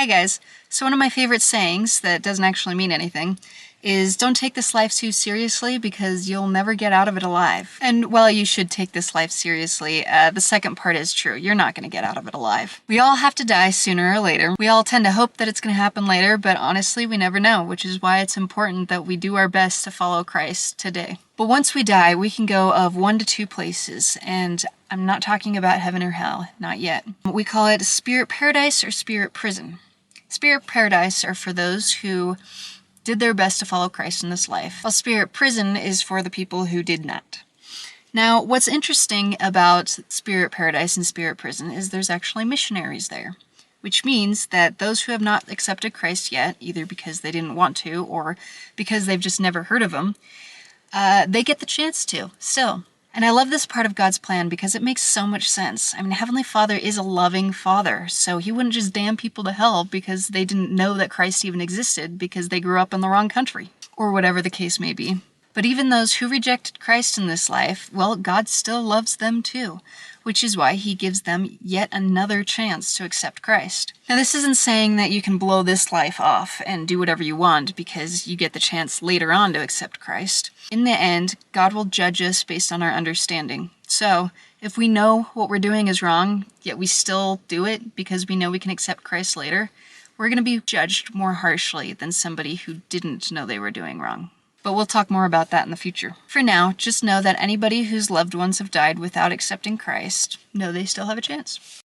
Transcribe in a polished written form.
Hi guys. So one of my favorite sayings that doesn't actually mean anything is don't take this life too seriously because you'll never get out of it alive. And while you should take this life seriously, the second part is true. You're not going to get out of it alive. We all have to die sooner or later. We all tend to hope that it's going to happen later, but honestly we never know, which is why it's important that we do our best to follow Christ today. But once we die, we can go of one to two places, and I'm not talking about heaven or hell, not yet. We call it spirit paradise or spirit prison. Spirit paradise are for those who did their best to follow Christ in this life, while spirit prison is for the people who did not. Now, what's interesting about spirit paradise and spirit prison is there's actually missionaries there, which means that those who have not accepted Christ yet, either because they didn't want to or because they've just never heard of him, they get the chance to, still. And I love this part of God's plan because it makes so much sense. I mean, Heavenly Father is a loving Father, so He wouldn't just damn people to hell because they didn't know that Christ even existed because they grew up in the wrong country, or whatever the case may be. But even those who rejected Christ in this life, well, God still loves them too, which is why He gives them yet another chance to accept Christ. Now, this isn't saying that you can blow this life off and do whatever you want because you get the chance later on to accept Christ. In the end, God will judge us based on our understanding. So, if we know what we're doing is wrong, yet we still do it because we know we can accept Christ later, we're going to be judged more harshly than somebody who didn't know they were doing wrong. But we'll talk more about that in the future. For now, just know that anybody whose loved ones have died without accepting Christ, know they still have a chance.